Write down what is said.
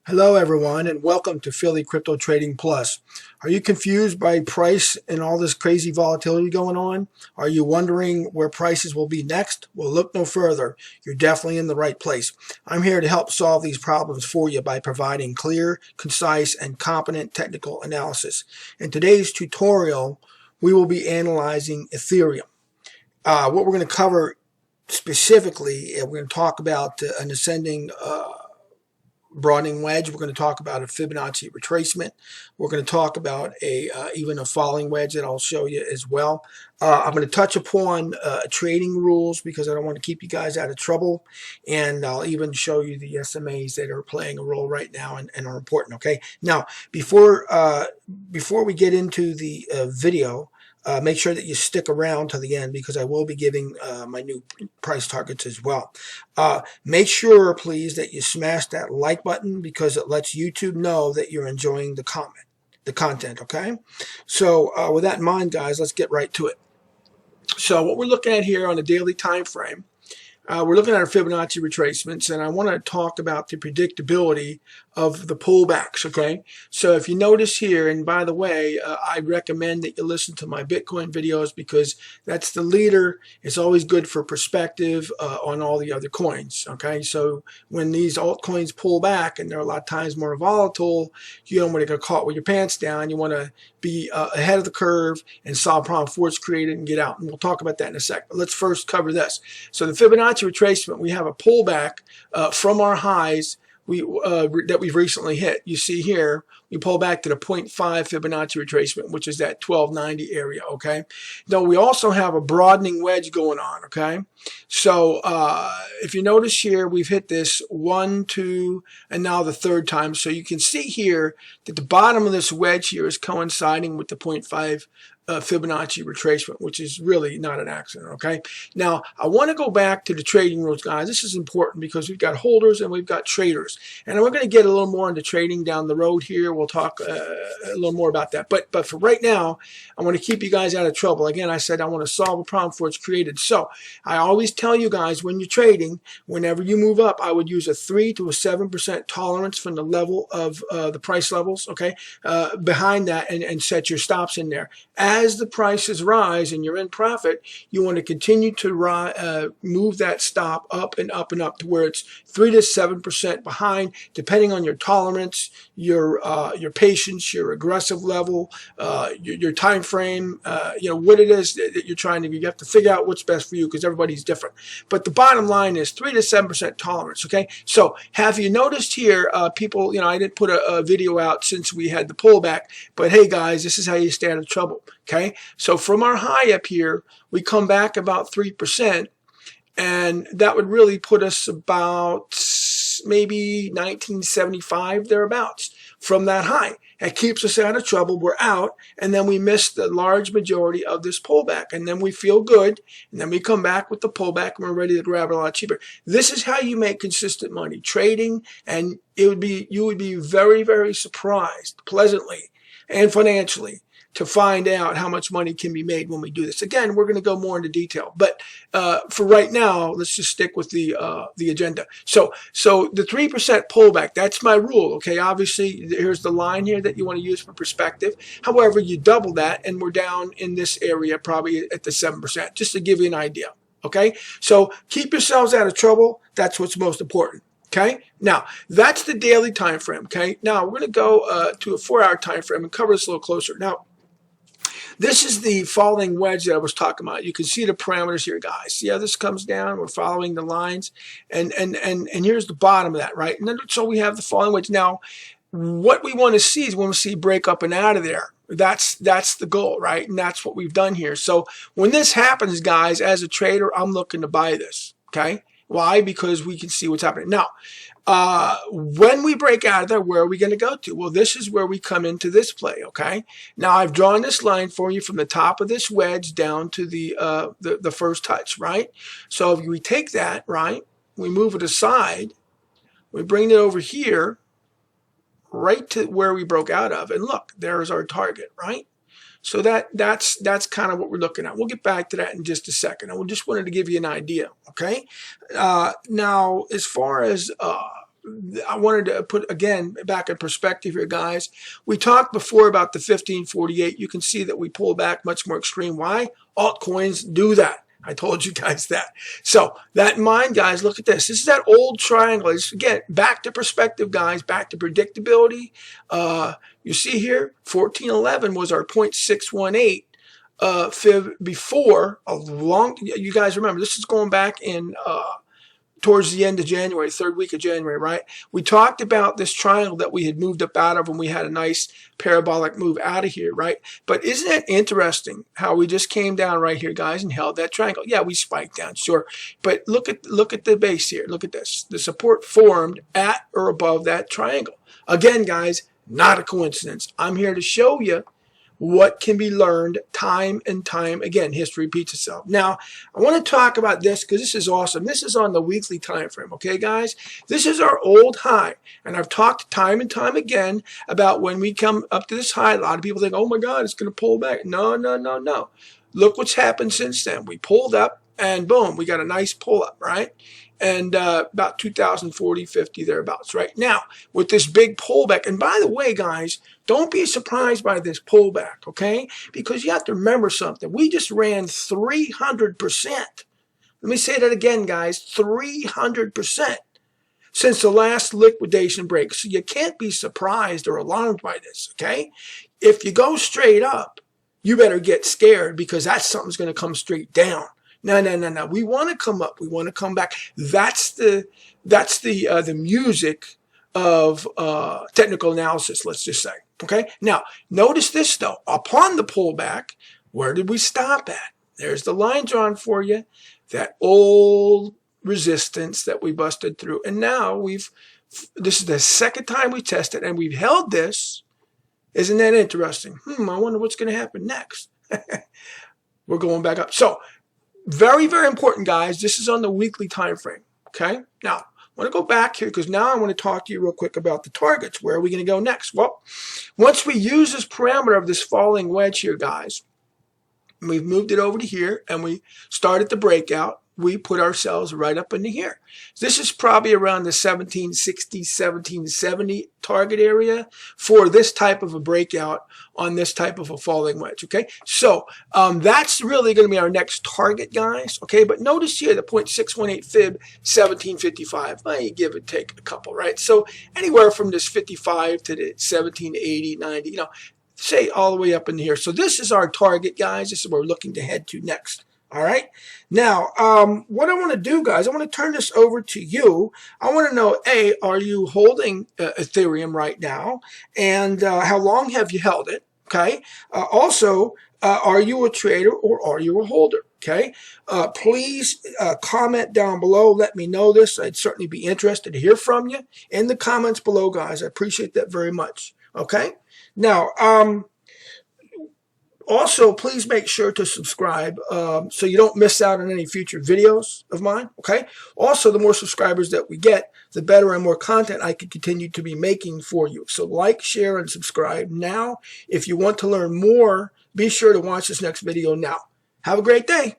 Hello everyone and welcome to Philly Crypto Trading Plus. Are you confused by price and all this crazy volatility going on? Are you wondering where prices will be next? Well, look no further. You're definitely in the right place. I'm here to help solve these problems for you by providing clear, concise, and competent technical analysis. In today's tutorial, we will be analyzing Ethereum. What we're going to cover specifically, we're going to talk about an ascending broadening wedge. We're going to talk about a Fibonacci retracement. We're going to talk about even a falling wedge that I'll show you as well. I'm going to touch upon trading rules because I don't want to keep you guys out of trouble, and I'll even show you the SMAs that are playing a role right now and are important. Okay. Now, before we get into the video, make sure that you stick around to the end because I will be giving my new price targets as well. Make sure, please, that you smash that like button because it lets YouTube know that you're enjoying the content, okay? So with that in mind, guys, let's get right to it. So what we're looking at here on a daily time frame, we're looking at our Fibonacci retracements, and I want to talk about the predictability of the pullbacks, okay? So if you notice here, and by the way, I recommend that you listen to my Bitcoin videos because that's the leader. It's always good for perspective on all the other coins, okay? So when these altcoins pull back, and they're a lot of times more volatile, you don't want to get caught with your pants down. You want to be ahead of the curve and solve problem before it's created and get out. And we'll talk about that in a sec. But let's first cover this. So the Fibonacci retracement, we have a pullback from our highs that we've recently hit. You see here, we pull back to the 0.5 Fibonacci retracement, which is that 1290 area, okay? Now, we also have a broadening wedge going on, okay? So if you notice here, we've hit this 1, 2, and now the third time. So you can see here that the bottom of this wedge here is coinciding with the 0.5 Fibonacci retracement, which is really not an accident, okay? Now, I want to go back to the trading rules, guys. This is important because we've got holders and we've got traders. And we're going to get a little more into trading down the road here. We'll talk a little more about that. But for right now, I want to keep you guys out of trouble. Again, I said I want to solve a problem before it's created. So I always tell you guys when you're trading, whenever you move up, I would use a 3 to a 7% tolerance from the level of the price levels, okay, behind that and set your stops in there. As the prices rise and you're in profit, you want to continue to move that stop up and up and up to where it's 3 to 7% behind, depending on your tolerance, your patience, your aggressive level, your time frame, what it is that you're trying to do. You have to figure out what's best for you because everybody's different. But the bottom line is 3 to 7% tolerance. Okay. So have you noticed here, people? I didn't put a video out since we had the pullback, but hey guys, this is how you stay out of trouble. Okay, so from our high up here, we come back about 3%, and that would really put us about maybe 1975 thereabouts from that high. It keeps us out of trouble. We're out, and then we miss the large majority of this pullback, and then we feel good, and then we come back with the pullback, and we're ready to grab it a lot cheaper. This is how you make consistent money trading, and you would be very, very surprised, pleasantly and financially, to find out how much money can be made when we do this. Again, we're going to go more into detail, but for right now, let's just stick with the agenda. So the 3% pullback, that's my rule. Okay, obviously here's the line here that you want to use for perspective. However, you double that, and we're down in this area probably at the 7%, just to give you an idea. Okay, so keep yourselves out of trouble. That's what's most important. Okay, now that's the daily time frame. Okay, now we're going to go to a 4-hour time frame and cover this a little closer. Now, this is the falling wedge that I was talking about. You can see the parameters here, guys. See how this comes down? We're following the lines, and here's the bottom of that, right? And then so we have the falling wedge. Now, what we want to see is when we see break up and out of there. That's the goal, right? And that's what we've done here. So when this happens, guys, as a trader, I'm looking to buy this. Okay. Why? Because we can see what's happening. Now, when we break out of there, where are we going to go to? Well, this is where we come into this play, okay? Now, I've drawn this line for you from the top of this wedge down to the first touch, right? So if we take that, right, we move it aside, we bring it over here, right to where we broke out of, and look, there's our target, right? So that's kind of what we're looking at. We'll get back to that in just a second. I just wanted to give you an idea, okay? Now, as far as I wanted to put, again, back in perspective here, guys. We talked before about the 1548. You can see that we pull back much more extreme. Why? Altcoins do that. I told you guys that. So that in mind, guys, look at this. This is that old triangle. It's, again, back to perspective, guys, back to predictability. You see here, 1411 was our 0.618 fib before a long, you guys remember, this is going back in towards the end of January, third week of January, right? We talked about this triangle that we had moved up out of when we had a nice parabolic move out of here, right? But isn't it interesting how we just came down right here, guys, and held that triangle? Yeah, we spiked down, sure. But look at the base here. Look at this. The support formed at or above that triangle. Again, guys, not a coincidence. I'm here to show you what can be learned time and time again. History repeats itself. Now, I want to talk about this because this is awesome. This is on the weekly time frame, okay, guys? This is our old high, and I've talked time and time again about when we come up to this high. A lot of people think, oh my God, it's going to pull back. No, no, no, no. Look what's happened since then. We pulled up, and boom, we got a nice pull up, right? And about 2040, 50 thereabouts right now with this big pullback. And by the way, guys, don't be surprised by this pullback, okay? Because you have to remember something. We just ran 300%. Let me say that again, guys, 300% since the last liquidation break. So you can't be surprised or alarmed by this, okay? If you go straight up, you better get scared because that something's going to come straight down. No, no, no, no. We want to come up. We want to come back. That's the music of technical analysis, let's just say. Okay. Now, notice this though. Upon the pullback, where did we stop at? There's the line drawn for you. That old resistance that we busted through. And now this is the second time we tested and we've held this. Isn't that interesting? I wonder what's going to happen next. We're going back up. So, very, very important, guys. This is on the weekly time frame. Okay. Now, I want to go back here because now I want to talk to you real quick about the targets. Where are we going to go next? Well, once we use this parameter of this falling wedge here, guys, we've moved it over to here and we started the breakout. We put ourselves right up into here. This is probably around the 1760, 1770 target area for this type of a breakout on this type of a falling wedge, okay? So that's really going to be our next target, guys, okay? But notice here the 0.618 fib, 1755. Well, you give it, take a couple, right? So anywhere from this 55 to the 1780, 90, you know, say all the way up in here. So this is our target, guys. This is where we're looking to head to next. All right. Now, what I want to do, guys, I want to turn this over to you. I want to know, A, are you holding Ethereum right now? And how long have you held it? Okay. Also, are you a trader or are you a holder? Okay. Please comment down below. Let me know this. I'd certainly be interested to hear from you in the comments below, guys. I appreciate that very much. Okay. Now, also, please make sure to subscribe so you don't miss out on any future videos of mine, okay? Also, the more subscribers that we get, the better and more content I can continue to be making for you. So like, share, and subscribe now. If you want to learn more, be sure to watch this next video now. Have a great day.